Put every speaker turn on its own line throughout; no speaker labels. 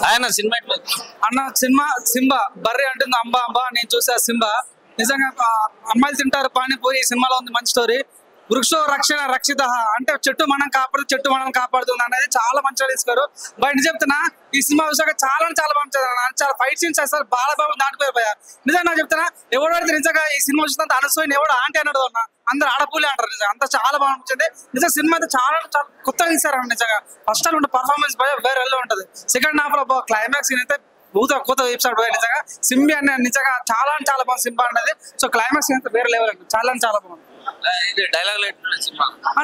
ఆయన సినిమా
అన్న cinema Simba బర్రె అంటుంది అంబా అంబా నేను చూసా సింబా నిజంగా అమ్మాయిలు తింటారు పానీపూరి ఈ సినిమాలో ఉంది మంచి స్టోరీ. వృక్షో రక్షణ రక్షిత అంటే చెట్టు మనం కాపాడు చెట్టు మనం కాపాడుతుంది అనేది చాలా మంచిగా తీసుకోరు. బయట చెప్తున్నా ఈ సినిమా విషయంగా చాలా చాలా బాగుంటుంది. చాలా ఫైట్ సీన్స్ అసలు బాగా బాగా దాటిపోయిపోయా. నిజంగా నాకు చెప్తున్నా ఎవడు పడితే నిజంగా ఈ సినిమా చూసినంత అనసూయని ఎవడు ఆంటీ అన్నాడు అన్న అందరు ఆడపూలే అంటారు. నిజంగా అంతా చాలా బాగుంటుంది. నిజంగా సినిమా అయితే చాలా చాలా కొత్తగా తీసారు. నిజంగా ఫస్ట్ హాఫ్ ఉంటే పర్ఫార్మెన్స్ వేరే వెళ్ళి ఉంటుంది. సెకండ్ హాఫ్ లో క్లైమాక్స్ అయితే కొత్త ఎపిసోడ్ నిజంగా సింబి అనే నిజంగా చాలా చాలా బాగుంది సింబా అనేది. సో క్లైమాక్స్ అయితే వేరే లెవెల్ అండి చాలా చాలా బాగుంది.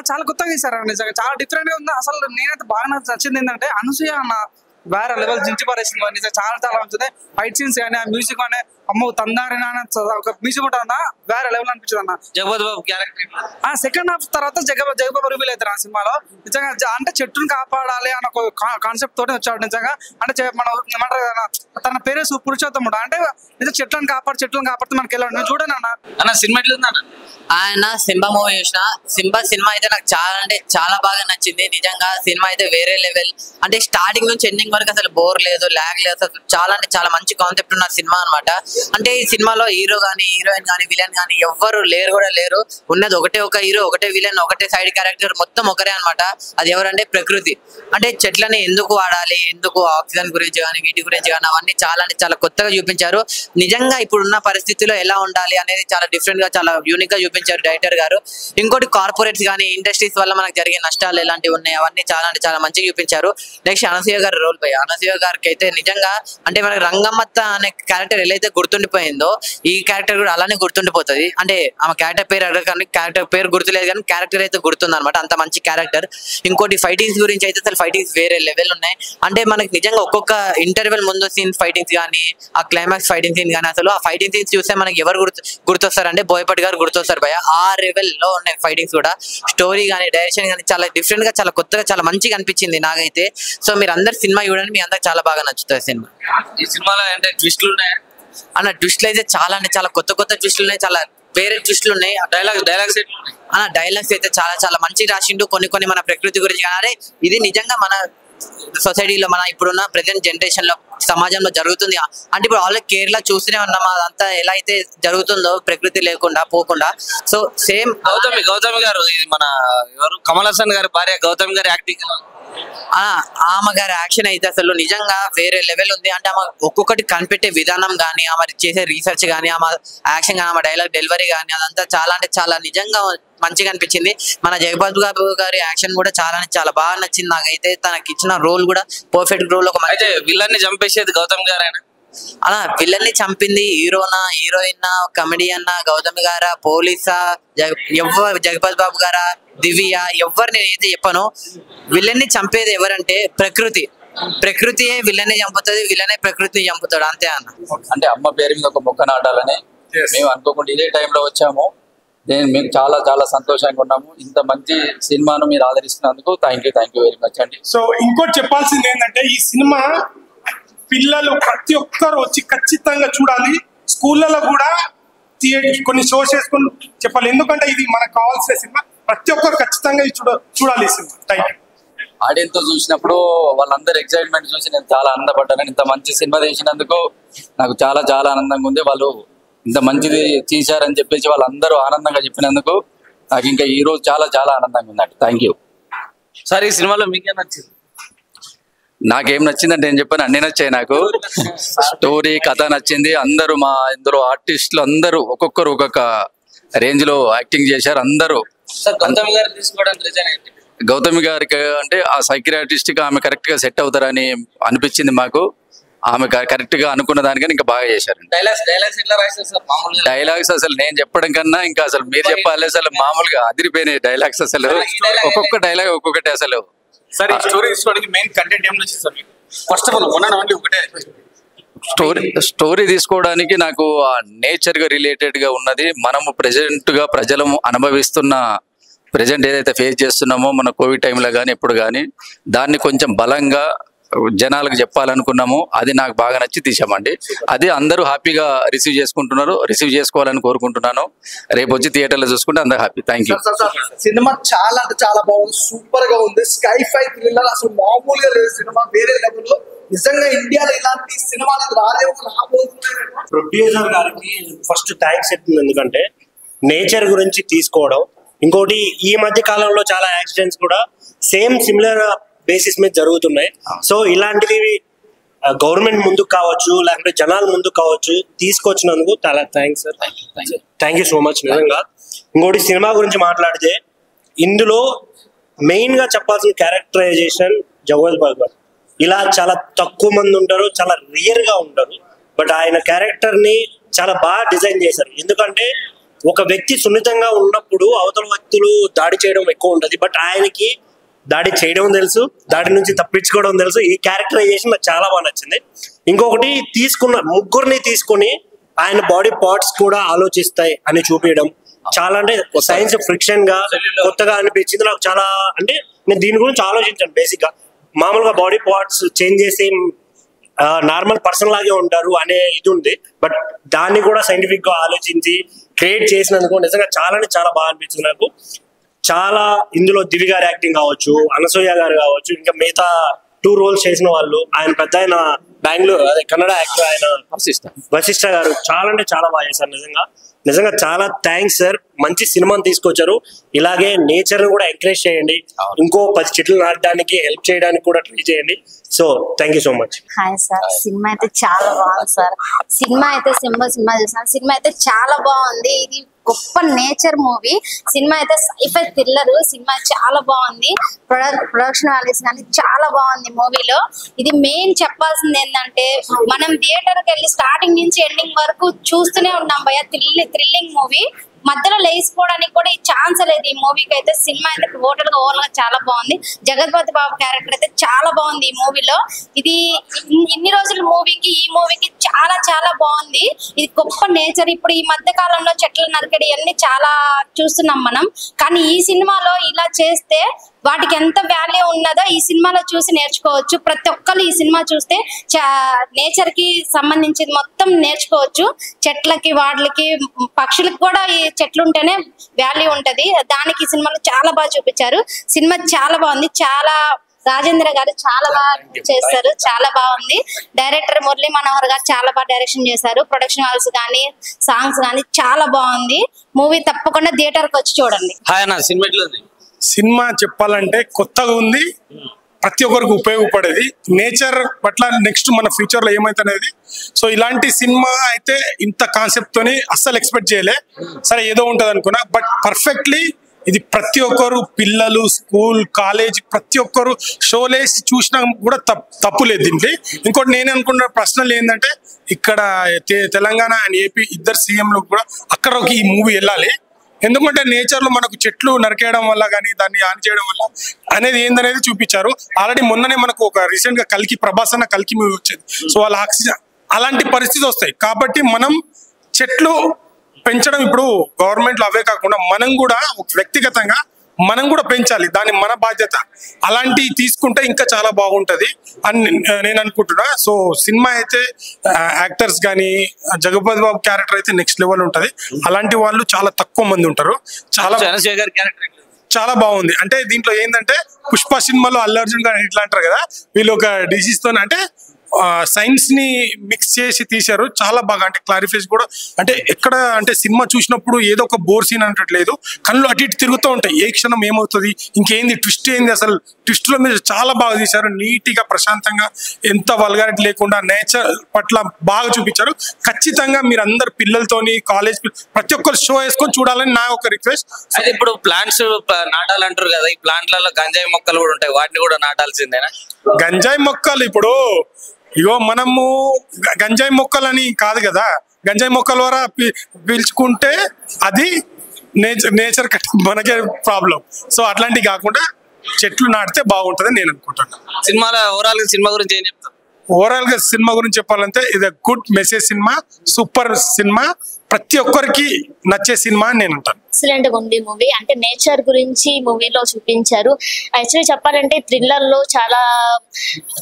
చాలా కొత్తగా తీసారు నిజంగా చాలా డిఫరెంట్ గా ఉంది. అసలు నేనైతే బాగా నచ్చింది ఏంటంటే అనసూయ అన్న వేరే లెవెల్ జించి పారేసింది నిజంగా చాలా చాలా మంచిది. ఫైట్ సీన్స్ కానీ ఆ మ్యూజిక్ కానీ అమ్మో తందారిన ఒక మ్యూజిక్ ఉంటుంది వేరే లెవెల్ అనిపించింది అన్న.
జగపతి బాబు క్యారెక్టర్
సెకండ్ హాఫ్ తర్వాత జగబాబు రివీల్ అవుతారు ఆ సినిమాలో. నిజంగా అంటే చెట్టును కాపాడాలి అన్న ఒక కాన్సెప్ట్ తోటి వచ్చాడు. నిజంగా అంటే మన తన పేరు పురుషోత్తముడు అంటే నిజంగా చెట్లను కాపాడుతూ మనకి వెళ్ళాడు. నేను చూడండి అన్న
సినిమా ఎట్లా
ఆయన సింబా మూవీ చూసిన. సినిమా అయితే నాకు చాలా అంటే చాలా బాగా నచ్చింది. నిజంగా సినిమా అయితే వేరే లెవెల్. అంటే స్టార్టింగ్ నుంచి ఎండింగ్ వరకు అసలు బోర్ లేదు, ల్యాగ్ లేదు. అసలు చాలా అంటే చాలా మంచి కాన్సెప్ట్ ఉన్న సినిమా అనమాట. అంటే ఈ సినిమాలో హీరో గానీ హీరోయిన్ గానీ విలన్ గానీ ఎవ్వరు లేరు. ఉన్నది ఒకటే ఒక హీరో, ఒకటే విలన్, ఒకటే సైడ్ క్యారెక్టర్, మొత్తం ఒకరే అనమాట. అది ఎవరంటే ప్రకృతి. అంటే చెట్లని ఎందుకు వాడాలి, ఎందుకు ఆక్సిజన్ గురించి కానీ వీటి గురించి కానీ అవన్నీ చాలా అంటే చాలా కొత్తగా చూపించారు. నిజంగా ఇప్పుడున్న పరిస్థితిలో ఎలా ఉండాలి అనేది చాలా డిఫరెంట్ గా చాలా యూనిక్ గా చూపించారు డైరెక్టర్ గారు. ఇంకోటి కార్పొరేట్స్ కానీ ఇండస్ట్రీస్ వల్ల మనకు జరిగే నష్టాలు ఎలాంటివి ఉన్నాయి అవన్నీ చాలా అంటే చాలా మంచిగా చూపించారు. నెక్స్ట్ అనసూయ గారి రోల్ పై అనసూయ గారికి అయితే నిజంగా అంటే మనకి రంగమ్మత్త అనే క్యారెక్టర్ ఎలా అయితే గుర్తుండిపోయిందో ఈ క్యారెక్టర్ కూడా అలానే గుర్తుండిపోతుంది. అంటే ఆమె క్యారెక్టర్ పేరు గుర్తులేదు కానీ క్యారెక్టర్ అయితే గుర్తుంది అనమాట. అంత మంచి క్యారెక్టర్. ఇంకోటి ఫైటింగ్స్ గురించి అయితే అసలు ఫైటింగ్స్ వేరే లెవెల్ ఉన్నాయి. అంటే మనకి నిజంగా ఒక్కొక్క ఇంటర్వెల్ ముందు సీన్ ఫైటింగ్స్ కానీ ఆ క్లైమాక్స్ ఫైటింగ్ సీన్ కానీ అసలు ఆ ఫైటింగ్ సీన్స్ చూస్తే మనకి ఎవరు గుర్తొస్తారంటే బోయపాటి గారు గుర్తొస్తారు. ఆ లెవెల్ లో ఉన్నాయి ఫైటింగ్స్ కూడా. స్టోరీ కానీ డైరెక్షన్ కానీ చాలా డిఫరెంట్ గా చాలా కొత్తగా చాలా మంచిగా అనిపించింది నాకైతే. సో మీరు అందరు సినిమా చూడండి, మీ అందరికి చాలా బాగా నచ్చుతుంది సినిమా.
ఈ సినిమాలో అంటే ట్విస్టులు ఉన్నాయి
అన్న. ట్విస్టులు అయితే చాలా అంటే చాలా కొత్త ట్విస్టులు ఉన్నాయి, చాలా వేరే ట్విస్టులు ఉన్నాయి. డైలాగ్స్ అయితే చాలా చాలా మంచిగా రాసిండు. కొన్ని మన ప్రకృతి గురించి కానీ ఇది నిజంగా మన సొసైటీలో మన ఇప్పుడున్న ప్రెసెంట్ జనరేషన్ లో సమాజంలో జరుగుతుంది. అంటే ఇప్పుడు ఆల్రెడీ కేరళ చూస్తూనే ఉన్నాం అదంతా ఎలా అయితే జరుగుతుందో ప్రకృతి లేకుండా పోకుండా. సో సేమ్
గౌతమి గారు ఇది మన ఎవరు కమల్ హాసన్ గారి భార్య గౌతమి గారి యాక్టింగ్
ఆమె గారి యాక్షన్ అయితే అసలు నిజంగా వేరే లెవెల్ ఉంది. అంటే ఆమె ఒక్కొక్కటి కనిపెట్టే విధానం కానీ ఆమె చేసే రీసెర్చ్ కానీ ఆమె యాక్షన్ కానీ ఆమె డైలాగ్ డెలివరీ కానీ అదంతా చాలా అంటే చాలా నిజంగా మంచిగా అనిపించింది. మన జగపతి బాబు గారి యాక్షన్ కూడా చాలా బాగా నచ్చింది నాకైతే. తనకి ఇచ్చిన రోల్ కూడా పర్ఫెక్ట్ రోల్. ఒక
అయితే విలన్ ని చంపేసేది గౌతమ్ గారు
అలా విలన్ ని చంపింది హీరోనా హీరోయిన్ కమెడియన్ గౌతమి గారా పోలీసా జగపతి బాబు గారా దివ్య ఎవరు నేనైతే చెప్పను. విలన్ ని చంపేది ఎవరంటే ప్రకృతియే విలన్ ని చంపుతుంది, విలనే ప్రకృతిని చంపుతాడు అంతే అన్న.
అంటే అమ్మ పేరు మీద ఒక మొక్క నాటాలని మేము అనుకోకుండా ఇదే టైంలో వచ్చాము. మేము చాలా చాలా సంతోషంగా ఉన్నాము. ఇంత మంచి సినిమాను మీరు ఆదరిస్తున్నందుకు థ్యాంక్ యూ వెరీ మచ్ అండి.
సో ఇంకోటి చెప్పాల్సింది ఏంటంటే ఈ సినిమా పిల్లలు ప్రతి ఒక్కరు వచ్చి ఖచ్చితంగా చూడాలి. స్కూళ్ళలో కూడా కొన్ని షోస్ చేసుకొని చెప్పాలి. ఎందుకంటే ఇది మనకు కావాల్సిన సినిమా. ప్రతి ఒక్కరు ఖచ్చితంగా చూడాలి ఈ సినిమా. Thank you.
ఆడియన్స్ తో చూసినప్పుడు వాళ్ళందరూ ఎక్సైట్మెంట్ చూసి నేను చాలా ఆనందపడ్డాను. ఇంత మంచి సినిమా తీసినందుకు నాకు చాలా చాలా ఆనందంగా ఉంది. వాళ్ళు ఇంత మంచిది తీశారని చెప్పేసి వాళ్ళందరూ ఆనందంగా చెప్పినందుకు నాకు ఇంకా ఈ రోజు చాలా చాలా ఆనందంగా ఉందండి. Thank you.
సార్ ఈ సినిమాలో మీకేం నచ్చింది?
నాకేం నచ్చిందంటే నేను చెప్పాను అన్ని నచ్చాయి నాకు. స్టోరీ కథ నచ్చింది. అందరూ మా ఇందులో ఆర్టిస్టులు అందరూ ఒక్కొక్కరు ఒక్కొక్క రేంజ్ లో యాక్టింగ్ చేశారు. అందరూ గౌతమి గారికి అంటే ఆ సైకియాట్రిస్ట్ గా ఆమె కరెక్ట్ గా సెట్ అవుతారని అనిపించింది మాకు. ఆమె కరెక్ట్ గా అనుకున్న దానికని ఇంకా బాగా చేశారు. డైలాగ్స్ అసలు నేను చెప్పడం కన్నా ఇంకా అసలు మీరు చెప్పాలి. అసలు మామూలుగా అదిరిపోయినాయి డైలాగ్స్. అసలు ఒక్కొక్క డైలాగ్ ఒక్కొక్కటి అసలు. స్టోరీ తీసుకోవడానికి నాకు నేచర్ గా రిలేటెడ్ గా ఉన్నది. మనము ప్రెజెంట్ గా ప్రజలు అనుభవిస్తున్న ప్రెజెంట్ ఏదైతే ఫేస్ చేస్తున్నామో మన కోవిడ్ టైంలో కానీ ఎప్పుడు కానీ దాన్ని కొంచెం బలంగా జనాలకు చెప్పాలనుకున్నాము. అది నాకు బాగా నచ్చి తీసామండి. అది అందరూ హ్యాపీగా రిసీవ్ చేసుకుంటున్నారు. రిసీవ్ చేసుకోవాలని కోరుకుంటున్నాను. రేపు వచ్చి థియేటర్లో చూసుకుంటే అందరూ హ్యాపీ. Thank you.
సినిమా చాలా అంటే చాలా బాగుంది. సూపర్ గా ఉంది. స్కై ఫై థ్రిల్లర్ అసలు మామూలుగా లేదు సినిమా. వేరే లెవెల్లో నిజంగా ఇండియాలో ఇలాంటి సినిమాలు రాలేవు రాబోతున్నాయి.
ప్రొడ్యూసర్ గారికి ఫస్ట్ థ్యాంక్స్ చెప్తుంది, ఎందుకంటే నేచర్ గురించి తీసుకోవడం. ఇంకోటి ఈ మధ్య కాలంలో చాలా యాక్సిడెంట్స్ కూడా సేమ్ సిమిలర్ బేసిస్ మీద జరుగుతున్నాయి. సో ఇలాంటివి గవర్నమెంట్ ముందుకు కావచ్చు, లేకపోతే జనాల ముందుకు కావచ్చు తీసుకొచ్చినందుకు చాలా thanks sir. Thank you so much నిజంగా. ఇంకోటి సినిమా గురించి మాట్లాడితే ఇందులో మెయిన్ గా చెప్పాల్సిన క్యారెక్టరైజేషన్ జగపతి బాబు గారు. ఇలా చాలా తక్కువ మంది ఉంటారు, చాలా రియల్ గా ఉంటారు. బట్ ఆయన క్యారెక్టర్ ని చాలా బాగా డిజైన్ చేశారు. ఎందుకంటే ఒక వ్యక్తి సున్నితంగా ఉన్నప్పుడు అవతల వ్యక్తులు దాడి చేయడం ఎక్కువ ఉంటది. బట్ ఆయనకి దాడి చేయడం తెలుసు, దాడి నుంచి తప్పించుకోవడం తెలుసు. ఈ క్యారెక్టరైజేషన్ నాకు చాలా బాగా నచ్చింది. ఇంకొకటి ముగ్గురిని తీసుకొని ఆయన బాడీ పార్ట్స్ కూడా ఆలోచిస్తాయి అని చూపించడం చాలా, అంటే సైన్స్ ఫ్రిక్షన్ గా కొత్తగా అనిపించింది నాకు చాలా. అంటే నేను దీని గురించి ఆలోచించాను. బేసిక్ గా మామూలుగా బాడీ పార్ట్స్ చేంజ్ చేసి నార్మల్ పర్సన్ లాగే ఉంటారు అనే ఇది ఉంది. బట్ దాన్ని కూడా సైంటిఫిక్ గా ఆలోచించి క్రియేట్ చేసినందుకు నిజంగా చాలా బాగా అనిపించింది నాకు. చాలా ఇందులో దివి గారి యాక్టింగ్ కావచ్చు, అనసూయ గారు కావచ్చు, ఇంకా మిగతా 2 రోల్స్ చేసిన వాళ్ళు, ఆయన పెద్ద ఆయన బెంగళూరు అదే కన్నడ యాక్టర్ ఆయన వశిష్ఠ గారు చాలా అంటే చాలా బాగా చేశారు. నిజంగా చాలా థ్యాంక్స్ సార్. మంచి సినిమాని తీసుకొచ్చారు. ఇలాగే నేచర్ ని కూడా ఎంకరేజ్ చేయండి. ఇంకో 10 చెట్లు నాటడానికి హెల్ప్ చేయడానికి కూడా ట్రై చేయండి. So thank you so much.
Hi sir, cinema అయితే చాలా బాగుంది సార్. సినిమా చూసాను. సినిమా అయితే చాలా బాగుంది. ఇది గొప్ప నేచర్ మూవీ. సినిమా అయితే సైఫై థ్రిల్లర్. సినిమా చాలా బాగుంది. ప్రొడక్షన్ వాల్యూస్ కానీ చాలా బాగుంది మూవీలో. ఇది మెయిన్ చెప్పాల్సింది ఏంటంటే, మనం థియేటర్కి వెళ్ళి స్టార్టింగ్ నుంచి ఎండింగ్ వరకు చూస్తూనే ఉన్నాం భయ. Thrilling movie. మధ్యలో లేచిపోవడానికి కూడా ఈ ఛాన్స్ లేదు ఈ మూవీకి అయితే. సినిమా అయితే టోటల్ గా ఓవర్ గా చాలా బాగుంది. జగపతి బాబు క్యారెక్టర్ అయితే చాలా బాగుంది ఈ మూవీలో. ఇది ఇన్ని రోజుల మూవీకి ఈ మూవీకి చాలా బాగుంది. ఇది గొప్ప నేచర్. ఇప్పుడు ఈ మధ్య కాలంలో చెట్లు నరికడి అన్ని చాలా చూస్తున్నాం మనం. కానీ ఈ సినిమాలో ఇలా చేస్తే వాటికి ఎంత వాల్యూ ఉన్నదో ఈ సినిమాలో చూసి నేర్చుకోవచ్చు. ప్రతి ఒక్కరు ఈ సినిమా చూస్తే నేచర్ కి సంబంధించింది మొత్తం నేర్చుకోవచ్చు. చెట్లకి, వాటికి, పక్షులకి కూడా ఈ చెట్లు ఉంటేనే వాల్యూ ఉంటది. దానికి ఈ సినిమాలో చాలా బాగా చూపించారు. సినిమా చాలా బాగుంది. చాలా రాజేంద్ర గారు చాలా బాగా చేస్తారు. చాలా బాగుంది. డైరెక్టర్ మురళీ మనోహర్ గారు చాలా బాగా డైరెక్షన్ చేశారు. ప్రొడక్షన్ వాల్స్ కానీ, సాంగ్స్ కానీ చాలా బాగుంది. మూవీ తప్పకుండా థియేటర్ కి వచ్చి చూడండి.
సినిమా చెప్పాలంటే కొత్తగా ఉంది, ప్రతి ఒక్కరికి ఉపయోగపడేది. నేచర్ పట్ల నెక్స్ట్ మన ఫ్యూచర్ లో ఏమైతనేది. సో ఇలాంటి సినిమా అయితే ఇంత కాన్సెప్ట్ తోని అస్సలు ఎక్స్పెక్ట్ చేయలే. సరే ఏదో ఉంటది అనుకున్నా, బట్ పర్ఫెక్ట్లీ ఇది ప్రతి ఒక్కరు, పిల్లలు, స్కూల్, కాలేజ్, ప్రతి ఒక్కరు షోలేసి చూసినా కూడా తప్పు లేదు దీంట్లో. ఇంకోటి నేను అనుకున్న ప్రశ్నలు ఏంటంటే, ఇక్కడ తెలంగాణ అండ్ ఏపీ ఇద్దరు సీఎంలు కూడా అక్కడ ఈ మూవీ వెళ్ళాలి. ఎందుకంటే నేచర్ లో మనకు చెట్లు నరికేయడం వల్ల కానీ, దాన్ని ఆన్ చేయడం వల్ల అనేది ఏందనేది చూపించారు. ఆల్రెడీ మొన్ననే మనకు ఒక రీసెంట్ గా ప్రభాస్ అన్న కల్కి మూవీ వచ్చేది. సో వాళ్ళ ఆక్సిజన్ అలాంటి పరిస్థితి వస్తాయి. కాబట్టి మనం చెట్లు పెంచడం ఇప్పుడు గవర్నమెంట్ లో అవే కాకుండా మనం కూడా వ్యక్తిగతంగా మనం కూడా పెంచాలి. దాని మన బాధ్యత. అలాంటివి తీసుకుంటే ఇంకా చాలా బాగుంటది అని నేను అనుకుంటున్నా. సో సినిమా అయితే యాక్టర్స్ కానీ, జగపతి బాబు క్యారెక్టర్ అయితే నెక్స్ట్ లెవెల్ ఉంటది. అలాంటి వాళ్ళు చాలా తక్కువ మంది ఉంటారు. చాలా బాగుంది. అంటే దీంట్లో ఏంటంటే, పుష్ప సినిమాలో అల్లు అర్జున్ గారు ఇట్లా అంటారు కదా, వీళ్ళు ఒక డిసీజ్ తో అంటే సైన్స్ ని మిక్స్ చేసి తీశారు. చాలా బాగా, అంటే క్లారిఫైస్ కూడా, అంటే ఎక్కడ అంటే సినిమా చూసినప్పుడు ఏదో ఒక బోర్ సీన్ అనట్లేదు. కళ్ళు అటు ఇటు తిరుగుతూ ఉంటాయి. ఏ క్షణం ఏమవుతుంది, ఇంకేంది, ట్విస్ట్ ఏంది, అసలు ట్విస్ట్ లో మీరు చాలా బాగా తీశారు. నీట్ గా, ప్రశాంతంగా, ఎంత వల్గారిటీ లేకుండా నేచర్ పట్ల బాగా చూపించారు. ఖచ్చితంగా మీరు అందరు పిల్లలతోని, కాలేజ్ ప్రతి ఒక్కరు షో వేసుకొని చూడాలని నా ఒక రిక్వెస్ట్.
అయితే ఇప్పుడు ప్లాంట్స్ నాటాలంటారు కదా, ఈ ప్లాంట్లలో గంజాయి మొక్కలు కూడా ఉంటాయి, వాటిని కూడా నాటాల్సిందేనా?
గంజాయి మొక్కలు ఇప్పుడు ఇగో మనము గంజాయి మొక్కలని కాదు కదా, గంజాయి మొక్కల ద్వారా పీల్చుకుంటే అది నేచర్ మనకే ప్రాబ్లం. సో అట్లాంటివి కాకుండా చెట్లు నాటితే బాగుంటుంది నేను అనుకుంటున్నాను.
సినిమాలో ఓవరాల్ సినిమా గురించి ఏం చెప్తాం?
ఓవరాల్ గా సినిమా గురించి చెప్పాలంటే ఇది good message cinema, super cinema. ప్రతి ఒక్కరికి నచ్చే సినిమా అని నేను అంటాను.
ఎక్సలెంట్ గా ఉంది మూవీ. అంటే నేచర్ గురించి మూవీలో చూపించారు. యాక్చువల్లీ చెప్పాలంటే థ్రిల్లర్ లో చాలా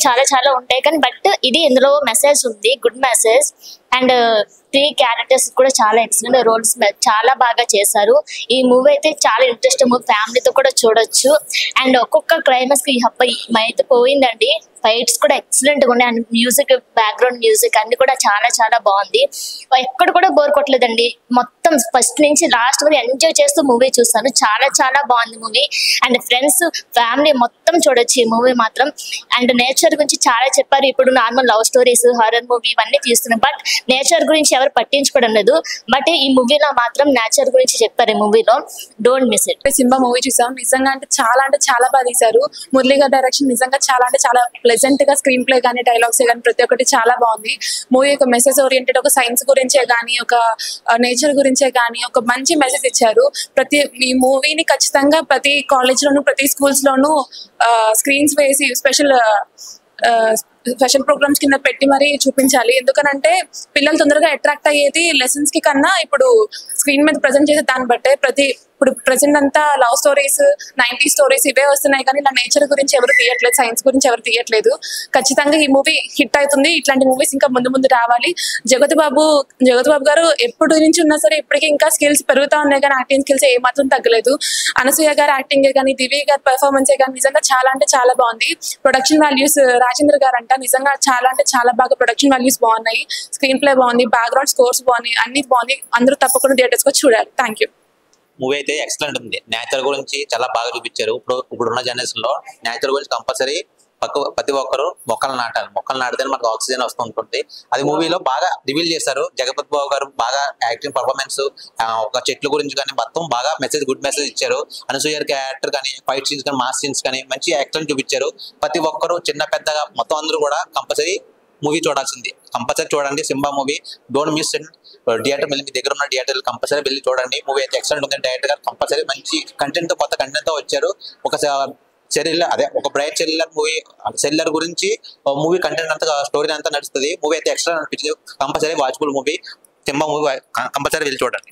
చాలా చాలా ఉంటాయి కానీ బట్ ఇది ఇందులో మెసేజ్ ఉంది, గుడ్ మెసేజ్. అండ్ 3 క్యారెక్టర్స్ కూడా చాలా ఎక్సలెంట్ రోల్స్ చాలా బాగా చేశారు. ఈ మూవీ అయితే చాలా ఇంట్రెస్టింగ్ మూవీ, ఫ్యామిలీతో కూడా చూడొచ్చు. అండ్ ఒక్కొక్క క్లైమాక్స్ కి మైతే పోయిందండి. ఫైట్స్ కూడా ఎక్సలెంట్ గా ఉన్నాయి. అండ్ మ్యూజిక్, బ్యాక్గ్రౌండ్ మ్యూజిక్ అన్ని కూడా చాలా చాలా బాగుంది. ఎక్కడ కూడా బోర్ కొట్టలేదండి. మొత్తం ఫస్ట్ నుంచి లాస్ట్ వరకు ఎంజాయ్ చేస్తూ మూవీ చూస్తాను. చాలా చాలా బాగుంది మూవీ. అండ్ ఫ్రెండ్స్, ఫ్యామిలీ మొత్తం చూడొచ్చు ఈ మూవీ మాత్రం. అండ్ నేచర్ గురించి చాలా చెప్పారు. ఇప్పుడు normal love stories, horror movie ఇవన్నీ తీస్తున్నాం బట్ నేచర్ గురించి ఎవరు పట్టించుకోవడం లేదు. బట్ ఈ మూవీలో మాత్రం నేచర్ గురించి చెప్పారు. ఈ మూవీలో don't miss it.
Simba movie చూసాం. నిజంగా అంటే చాలా బాగా తీశారు. మురళీ గారి డైరెక్షన్ నిజంగా చాలా ప్లెజెంట్ గా స్క్రీన్ ప్లే కానీ, డైలాగ్స్ కానీ ప్రతి ఒక్కటి చాలా బాగుంది. మూవీ ఒక మెసేజ్ ఓరియంటెడ్, ఒక సైన్స్ గురించే కానీ, ఒక నేచర్ గురించే కానీ ఒక మంచి మెసేజ్ ఇచ్చారు. ఈ మూవీని ఖచ్చితంగా ప్రతి కాలేజ్ లోను, ప్రతి స్కూల్స్ లోను స్క్రీన్స్ వేసి స్పెషల్ ప్రోగ్రామ్స్ కింద పెట్టి మరీ చూపించాలి. ఎందుకనంటే పిల్లలు తొందరగా అట్రాక్ట్ అయ్యేది లెసన్స్ కి కన్నా ఇప్పుడు స్క్రీన్ మీద ప్రజెంట్ చేసే దాన్ని బట్టే. ఇప్పుడు ప్రెసెంట్ అంతా లవ్ స్టోరీస్, 90s స్టోరీస్ ఇవే వస్తున్నాయి కానీ ఇలా నేచర్ గురించి ఎవరు తీయట్లేదు, సైన్స్ గురించి ఎవరు తీయట్లేదు. ఖచ్చితంగా ఈ మూవీ హిట్ అవుతుంది. ఇట్లాంటి మూవీస్ ఇంకా ముందు రావాలి. జగత్ బాబు గారు ఎప్పటి నుంచి ఉన్నా సరే ఇప్పటికీ ఇంకా స్కిల్స్ పెరుగుతా ఉన్నాయి కానీ యాక్టింగ్ స్కిల్స్ ఏమాత్రం తగ్గలేదు. అనసూయ గారి యాక్టింగే కానీ, దివ్య గారి పెర్ఫార్మెన్సే కానీ నిజంగా చాలా బాగుంది. ప్రొడక్షన్ వాల్యూస్ రాజేంద్ర గారు అంట నిజంగా చాలా బాగా ప్రొడక్షన్ వాల్యూస్ బాగున్నాయి. స్క్రీన్ ప్లే బాగుంది, బ్యాక్గ్రౌండ్ స్కోర్స్ బాగున్నాయి, అన్ని బాగుంది. అందరూ తప్పకుండా థియేటర్స్ కి చూడాలి. Thank you.
మూవీ అయితే ఎక్సలెంట్ ఉంది. నేచర్ గురించి చాలా బాగా చూపించారు. ఇప్పుడున్న జనరేషన్ లో నేచర్ గురించి కంపల్సరీ ప్రతి ఒక్కరు మొక్కలు నాటాలి. మొక్కలు నాటితే మనకు ఆక్సిజన్ వస్తుంటుంది. అది మూవీలో బాగా రివీల్ చేశారు. జగపతి బాబు గారు బాగా యాక్టింగ్ పర్ఫార్మెన్స్, ఒక చెట్ల గురించి కానీ మొత్తం బాగా గుడ్ మెసేజ్ ఇచ్చారు. అనసూయ క్యారెక్టర్ కానీ, ఫైట్ సీన్స్ కానీ, మాస్ సీన్స్ కానీ మంచి యాక్షన్ చూపించారు. ప్రతి ఒక్కరు చిన్న పెద్దగా మొత్తం అందరూ కూడా కంపల్సరీ మూవీ చూడాల్సింది. కంపల్సరీ చూడండి Simba movie. Don't miss it. Theatre వెళ్ళి మీ దగ్గర ఉన్న థియేటర్ కంపల్సరీ వెళ్ళి చూడండి. మూవీ అయితే ఎక్సలెంట్ ఉంది. డైరెక్టర్ గారు కంపల్సరీ మంచి కంటెంట్ తో, కొత్త కంటెంట్ తో వచ్చారు. ఒక బ్రైట్ సెల్లర్ గురించి మూవీ కంటెంట్ అంతా, స్టోరీ అంతా నడుస్తుంది. మూవీ అయితే ఎక్సలెంట్ అనిపించింది. Compulsory watchable movie. Simba movie compulsory వెళ్ళి చూడండి.